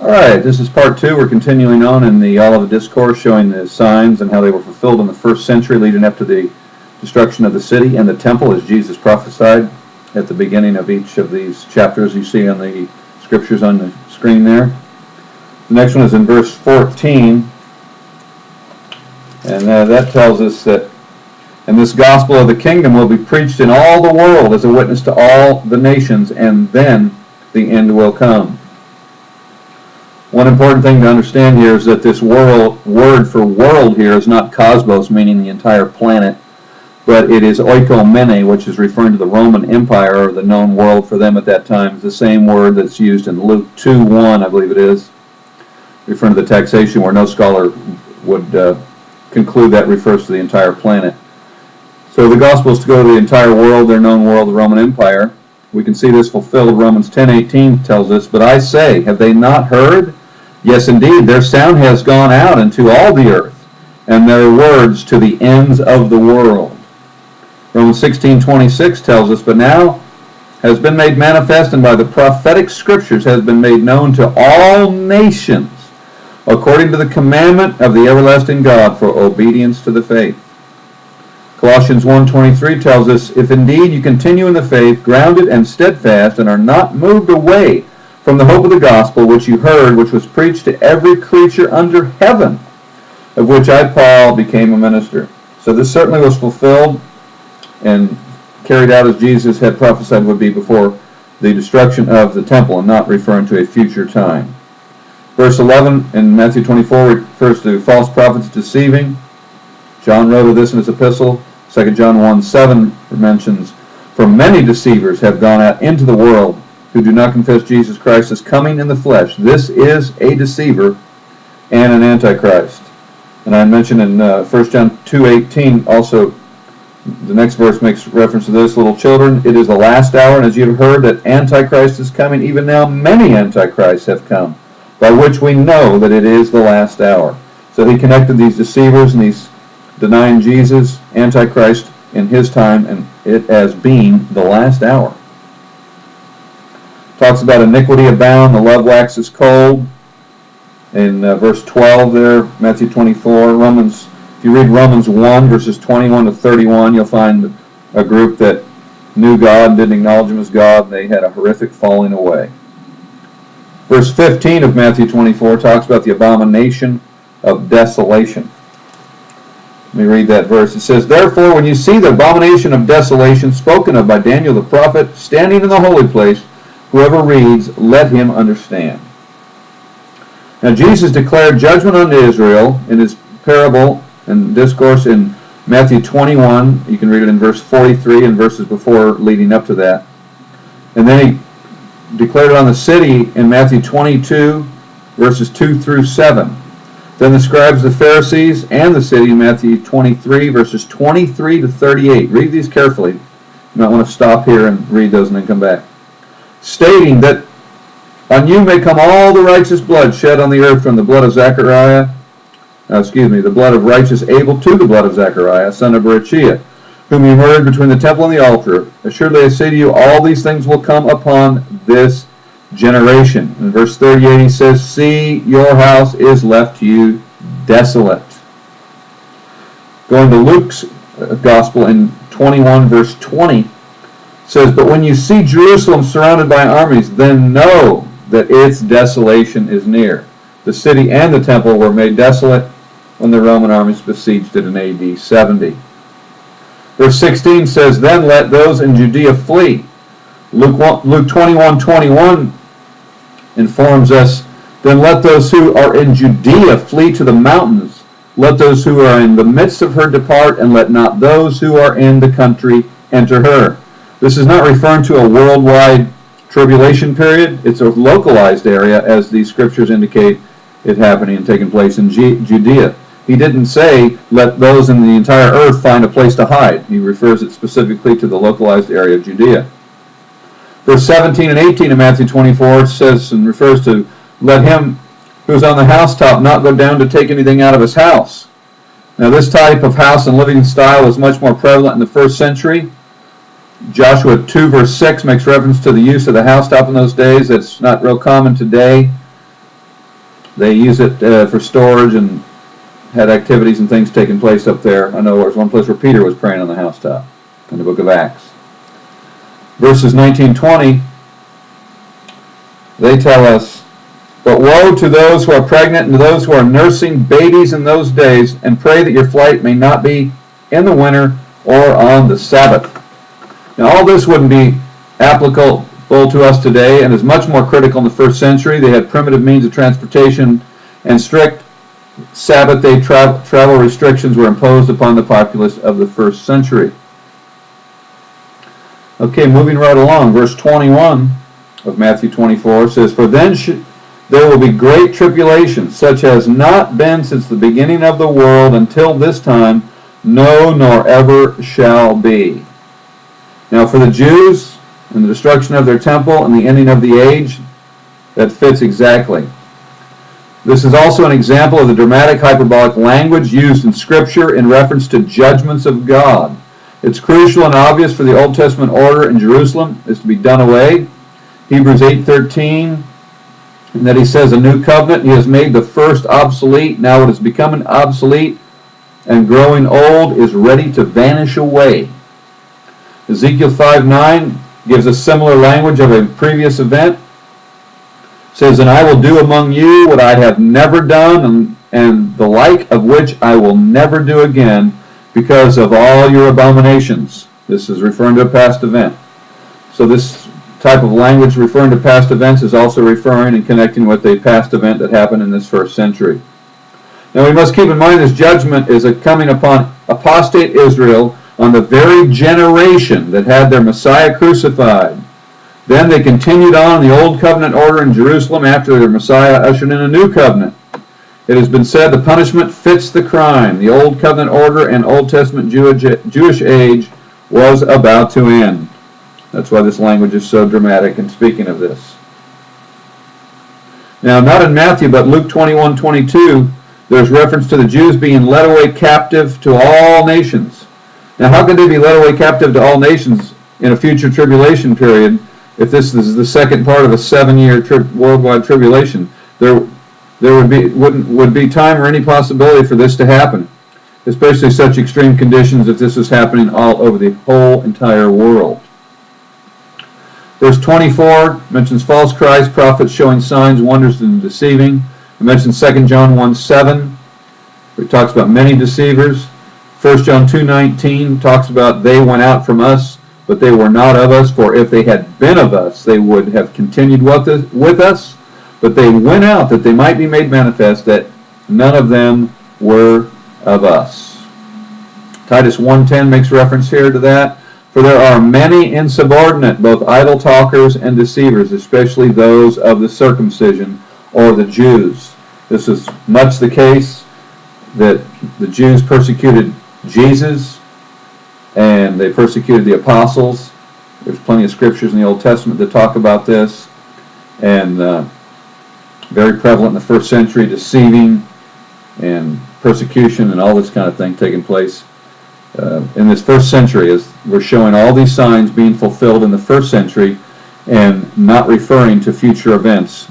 Alright, this is part 2. We're continuing on in the Olivet Discourse, showing the signs and how they were fulfilled in the first century leading up to the destruction of the city and the temple, as Jesus prophesied at the beginning of each of these chapters you see on the scriptures on the screen there. The next one is in verse 14, and that tells us that, "And this gospel of the kingdom will be preached in all the world as a witness to all the nations, and then the end will come." One important thing to understand here is that this word for world here is not cosmos, meaning the entire planet, but it is oikomene, which is referring to the Roman Empire, or the known world for them at that time. It's the same word that's used in Luke 2:1, I believe it is, referring to the taxation, where no scholar would conclude that refers to the entire planet. So the gospel is to go to the entire world, their known world, the Roman Empire. We can see this fulfilled. Romans 10:18 tells us, "But I say, have they not heard? Yes, indeed, their sound has gone out into all the earth, and their words to the ends of the world." Romans 16:26 tells us, "But now has been made manifest, and by the prophetic scriptures has been made known to all nations, according to the commandment of the everlasting God for obedience to the faith." Colossians 1:23 tells us, "If indeed you continue in the faith, grounded and steadfast, and are not moved away from the hope of the gospel which you heard, which was preached to every creature under heaven, of which I, Paul, became a minister." So this certainly was fulfilled and carried out as Jesus had prophesied would be before the destruction of the temple, and not referring to a future time. Verse 11 in Matthew 24 refers to false prophets deceiving. John wrote of this in his epistle. 2 John 1:7 mentions, "For many deceivers have gone out into the world, who do not confess Jesus Christ as coming in the flesh. This is a deceiver and an antichrist." And I mentioned in 1 John 2:18 also, the next verse makes reference to this, "Little children, it is the last hour, and as you have heard that Antichrist is coming, even now many Antichrists have come, by which we know that it is the last hour." So he connected these deceivers and these denying Jesus, Antichrist in his time, and it as being the last hour. Talks about iniquity abound, the love waxes cold. In verse 12 there, Matthew 24, if you read Romans 1, verses 21 to 31, you'll find a group that knew God and didn't acknowledge Him as God. They had a horrific falling away. Verse 15 of Matthew 24 talks about the abomination of desolation. Let me read that verse. It says, "Therefore, when you see the abomination of desolation spoken of by Daniel the prophet standing in the holy place, whoever reads, let him understand." Now Jesus declared judgment unto Israel in his parable and discourse in Matthew 21. You can read it in verse 43 and verses before leading up to that. And then he declared it on the city in Matthew 22, verses 2 through 7. Then the scribes, the Pharisees, and the city in Matthew 23, verses 23 to 38. Read these carefully. You might want to stop here and read those and then come back. "Stating that on you may come all the righteous blood shed on the earth, from the blood of the blood of righteous Abel to the blood of Zechariah, son of Berechiah, whom you murdered between the temple and the altar. Assuredly I say to you, all these things will come upon this generation." In verse 38 he says, "See, your house is left to you desolate." Going to Luke's gospel in 21 verse 20 says, "But when you see Jerusalem surrounded by armies, then know that its desolation is near." The city and the temple were made desolate when the Roman armies besieged it in AD 70. Verse 16 says, "Then let those in Judea flee." Luke 21:21 informs us, "Then let those who are in Judea flee to the mountains. Let those who are in the midst of her depart, and let not those who are in the country enter her." This is not referring to a worldwide tribulation period. It's a localized area, as the scriptures indicate it happening and taking place in Judea. He didn't say, let those in the entire earth find a place to hide. He refers it specifically to the localized area of Judea. Verse 17 and 18 of Matthew 24 says and refers to, "Let him who is on the housetop not go down to take anything out of his house." Now this type of house and living style was much more prevalent in the first century. Joshua 2 verse 6 makes reference to the use of the housetop in those days. It's not real common today. They use it for storage and had activities and things taking place up there. I know there was one place where Peter was praying on the housetop in the book of Acts. Verses 19-20, they tell us, "But woe to those who are pregnant and to those who are nursing babies in those days, and pray that your flight may not be in the winter or on the Sabbath." Now all this wouldn't be applicable to us today and is much more critical in the first century. They had primitive means of transportation and strict Sabbath day travel restrictions were imposed upon the populace of the first century. Okay, moving right along, verse 21 of Matthew 24 says, "For then there will be great tribulation, such as not been since the beginning of the world until this time, no, nor ever shall be." Now for the Jews, and the destruction of their temple and the ending of the age, that fits exactly. This is also an example of the dramatic hyperbolic language used in Scripture in reference to judgments of God. It's crucial and obvious for the Old Testament order in Jerusalem is to be done away. Hebrews 8:13, and that he says, "A new covenant, he has made the first obsolete. Now it is becoming obsolete and growing old, is ready to vanish away." Ezekiel 5:9 gives a similar language of a previous event. It says, "And I will do among you what I have never done, and the like of which I will never do again, because of all your abominations." This is referring to a past event. So this type of language referring to past events is also referring and connecting with a past event that happened in this first century. Now we must keep in mind this judgment is coming upon apostate Israel on the very generation that had their Messiah crucified. Then they continued on in the Old Covenant order in Jerusalem after their Messiah ushered in a new covenant. It has been said the punishment fits the crime. The Old Covenant order and Old Testament Jewish age was about to end. That's why this language is so dramatic in speaking of this. Now, not in Matthew, but Luke 21:22, there's reference to the Jews being led away captive to all nations. Now, how could they be led away captive to all nations in a future tribulation period if this is the second part of a 7-year worldwide tribulation? There would be time or any possibility for this to happen, especially such extreme conditions if this was happening all over the whole entire world. Verse 24 mentions false Christ, prophets showing signs, wonders, and deceiving. It mentions 2 John 1:7, where it talks about many deceivers. 1 John 2:19 talks about they went out from us, but they were not of us, for if they had been of us, they would have continued with us, but they went out that they might be made manifest that none of them were of us. Titus 1:10 makes reference here to that. "For there are many insubordinate, both idle talkers and deceivers, especially those of the circumcision," or the Jews. This is much the case that the Jews persecuted Jesus, and they persecuted the apostles. There's plenty of scriptures in the Old Testament that talk about this, and very prevalent in the first century, deceiving and persecution and all this kind of thing taking place in this first century, as we're showing all these signs being fulfilled in the first century and not referring to future events.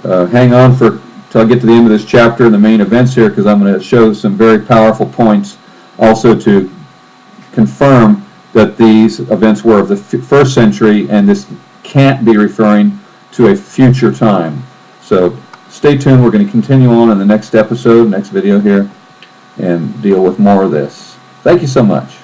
Hang on till I get to the end of this chapter and the main events here, because I'm going to show some very powerful points also to confirm that these events were of the first century and this can't be referring to a future time. So stay tuned. We're going to continue on in the next episode, next video here, and deal with more of this. Thank you so much.